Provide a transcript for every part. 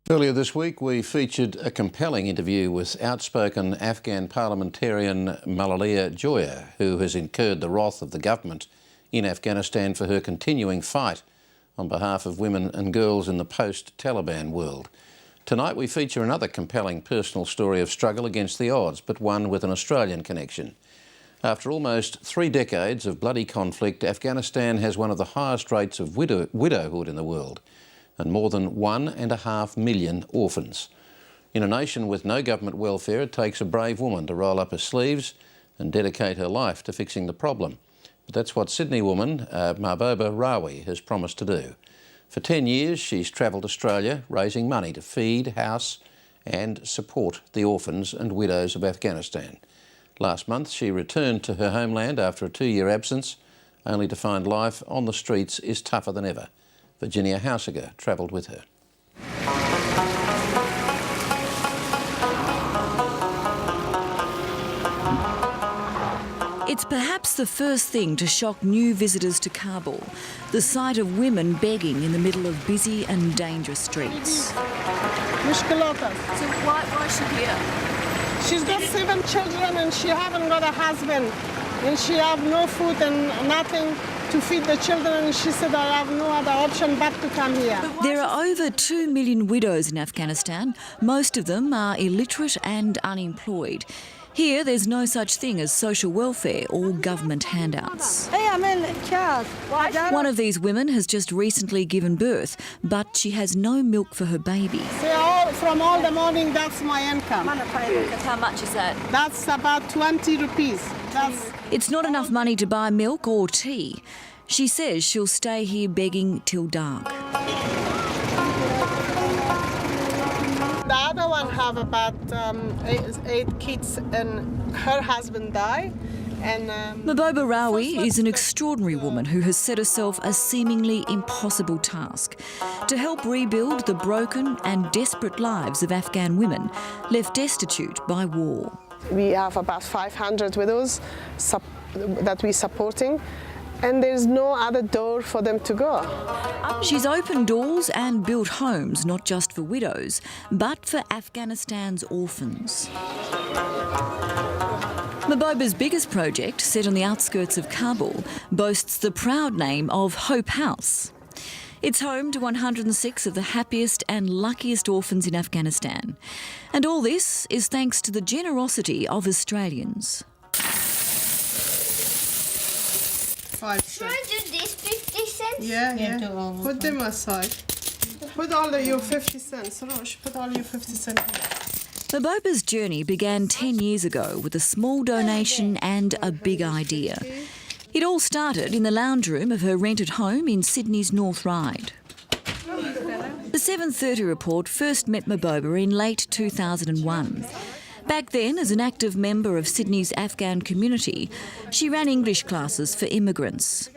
Earlier this week, we featured a compelling interview with outspoken Afghan parliamentarian Malalia Joya, who has incurred the wrath of the government in Afghanistan for her continuing fight on behalf of women and girls in the post-Taliban world. Tonight we feature another compelling personal story of struggle against the odds, but one with an Australian connection. After almost 3 decades of bloody conflict, Afghanistan has one of the highest rates of widowhood in the world, and more than 1.5 million orphans. In a nation with no government welfare, it takes a brave woman to roll up her sleeves and dedicate her life to fixing the problem. But that's what Sydney woman Mahbooba Rawi has promised to do. For 10 years, she's travelled Australia, raising money to feed, house and support the orphans and widows of Afghanistan. Last month, she returned to her homeland after a 2-year absence, only to find life on the streets is tougher than ever. Virginia Hausiger travelled with her. It's perhaps the first thing to shock new visitors to Kabul, the sight of women begging in the middle of busy and dangerous streets. So why is she here? She's got 7 children and she haven't got a husband. And she have no food and nothing to feed the children, and she said, I have no other option but to come here. There are over 2 million widows in Afghanistan. Most of them are illiterate and unemployed. Here, there's no such thing as social welfare or government handouts. One of these women has just recently given birth, but she has no milk for her baby. From all the morning, that's my income. How much is that? That's about 20 rupees. It's not enough money to buy milk or tea. She says she'll stay here begging till dark. The other one have about 8 kids and her husband died. Mahbooba Rawi is an extraordinary woman who has set herself a seemingly impossible task to help rebuild the broken and desperate lives of Afghan women left destitute by war. We have about 500 widows that we're supporting, and there's no other door for them to go. She's opened doors and built homes, not just for widows, but for Afghanistan's orphans. Mahbooba's biggest project, set on the outskirts of Kabul, boasts the proud name of Hope House. It's home to 106 of the happiest and luckiest orphans in Afghanistan. And all this is thanks to the generosity of Australians. 5 cents. Should I do this 50 cents? Yeah. Put them aside. Put all your 50 cents. Rosh, put all your 50 cents. Mahbooba's journey began 10 years ago with a small donation and a big idea. It all started in the lounge room of her rented home in Sydney's North Ryde. The 7:30 report first met Mahbooba in late 2001. Back then, as an active member of Sydney's Afghan community, she ran English classes for immigrants.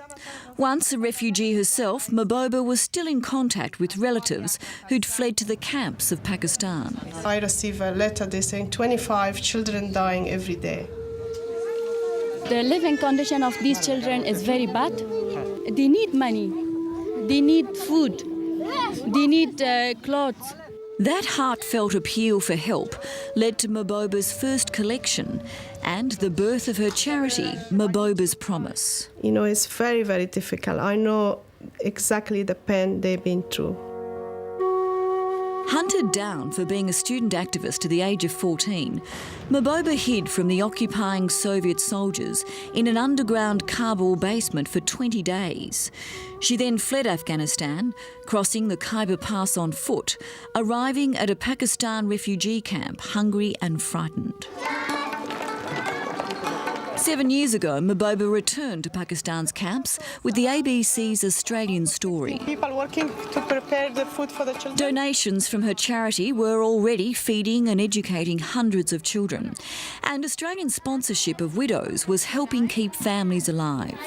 Once a refugee herself, Mahbooba was still in contact with relatives who'd fled to the camps of Pakistan. I received a letter, they saying 25 children dying every day. The living condition of these children is very bad. They need money, they need food, they need clothes. That heartfelt appeal for help led to Mahbooba's first collection and the birth of her charity, Mahbooba's Promise. You know, it's very, very difficult. I know exactly the pain they've been through. Hunted down for being a student activist to the age of 14, Mahbooba hid from the occupying Soviet soldiers in an underground Kabul basement for 20 days. She then fled Afghanistan, crossing the Khyber Pass on foot, arriving at a Pakistan refugee camp, hungry and frightened. 7 years ago, Mahbooba returned to Pakistan's camps with the ABC's Australian Story. People working to prepare the food for the children. Donations from her charity were already feeding and educating hundreds of children. And Australian sponsorship of widows was helping keep families alive.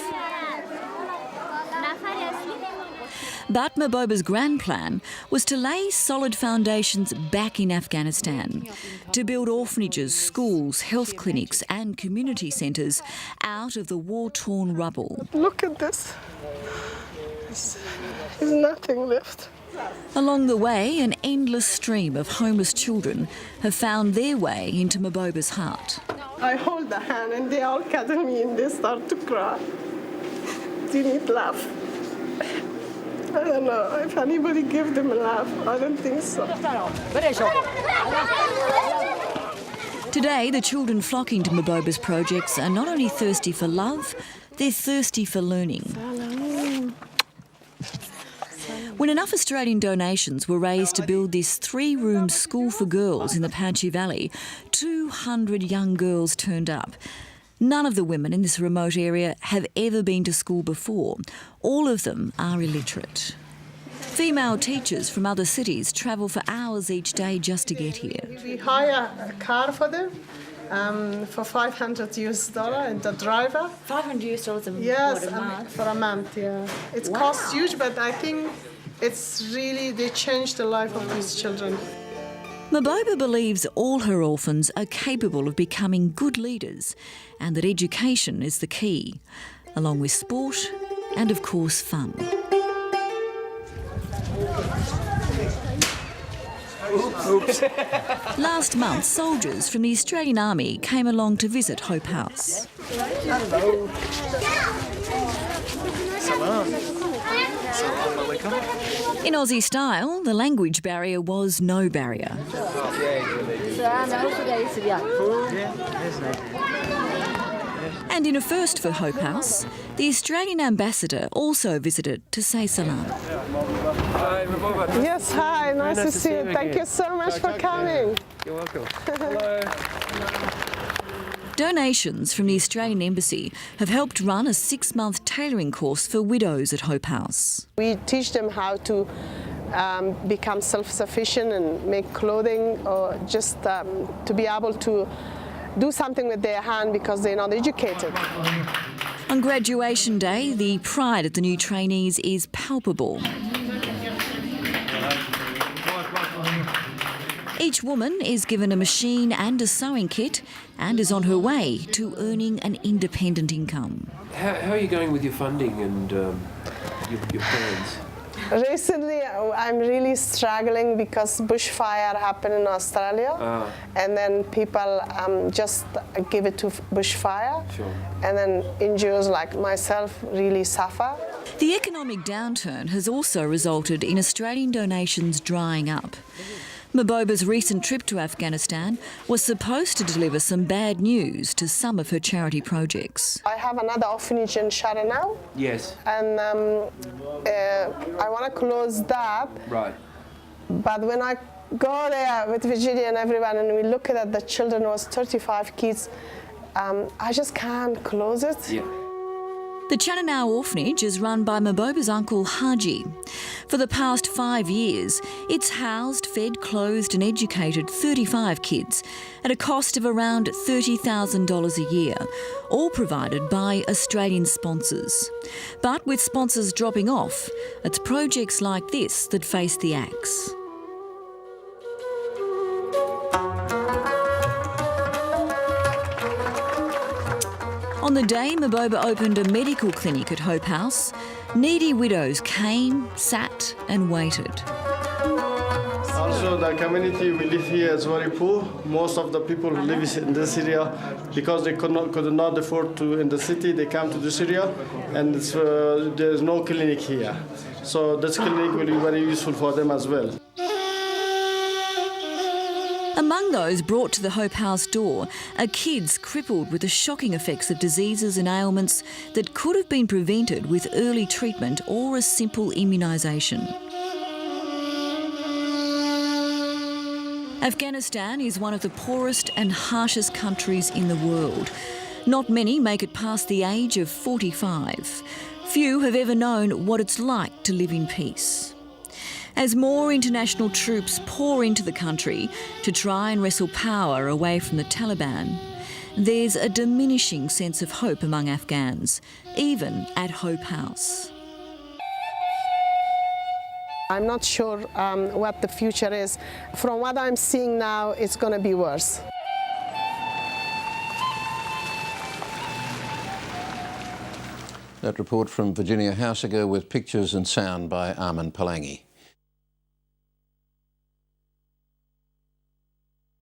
But Mahbooba's grand plan was to lay solid foundations back in Afghanistan, to build orphanages, schools, health clinics and community centres out of the war-torn rubble. Look at this. There's nothing left. Along the way, an endless stream of homeless children have found their way into Maboba's heart. I hold the hand and they all cuddle me and they start to cry. They need love. I don't know if anybody give them love. I don't think so. Today, the children flocking to Maboba's projects are not only thirsty for love, they're thirsty for learning. When enough Australian donations were raised to build this 3-room school for girls in the Panchi Valley, 200 young girls turned up. None of the women in this remote area have ever been to school before. All of them are illiterate. Female teachers from other cities travel for hours each day just to get here. We hire a car for them for $500 and the driver. $500 a Yes, month. for a month, yeah. It costs huge, but I think it's really, they changed the life of these children. Maboba believes all her orphans are capable of becoming good leaders and that education is the key, along with sport and, of course, fun. Oops. Last month, soldiers from the Australian Army came along to visit Hope House. Hello. Salam. Salam alaikum. In Aussie style, the language barrier was no barrier. And in a first for Hope House, the Australian ambassador also visited to say salam. Hi, Maboba. Yes, hi, nice to see you. Thank you so much for coming. You're welcome. Hello. Donations from the Australian Embassy have helped run a 6-month tailoring course for widows at Hope House. We teach them how to become self-sufficient and make clothing, or just to be able to do something with their hand because they're not educated. On graduation day, the pride at the new trainees is palpable. Each woman is given a machine and a sewing kit and is on her way to earning an independent income. How are you going with your funding and your plans? Recently, I'm really struggling because bushfire happened in Australia, and then people just give it to bushfire, Sure. and then injuries like myself really suffer. The economic downturn has also resulted in Australian donations drying up. Maboba's recent trip to Afghanistan was supposed to deliver some bad news to some of her charity projects. I have another orphanage in Shara now, Yes. and I want to close that. Right. But when I go there with Virginia and everyone, and we look at the children, was 35 kids, I just can't close it. Yeah. The Chananao orphanage is run by Maboba's uncle Haji. For the past 5 years, it's housed, fed, clothed and educated 35 kids at a cost of around $30,000 a year, all provided by Australian sponsors. But with sponsors dropping off, it's projects like this that face the axe. On the day Maboba opened a medical clinic at Hope House, needy widows came, sat and waited. Also, the community we live here is very poor. Most of the people who live in this area, because they could not afford to in the city, they come to this area, and there is no clinic here. So this clinic will be very useful for them as well. Among those brought to the Hope House door are kids crippled with the shocking effects of diseases and ailments that could have been prevented with early treatment or a simple immunisation. Afghanistan is one of the poorest and harshest countries in the world. Not many make it past the age of 45. Few have ever known what it's like to live in peace. As more international troops pour into the country to try and wrestle power away from the Taliban, there's a diminishing sense of hope among Afghans, even at Hope House. I'm not sure what the future is. From what I'm seeing now, it's going to be worse. That report from Virginia Hausiger with pictures and sound by Armin Palangi.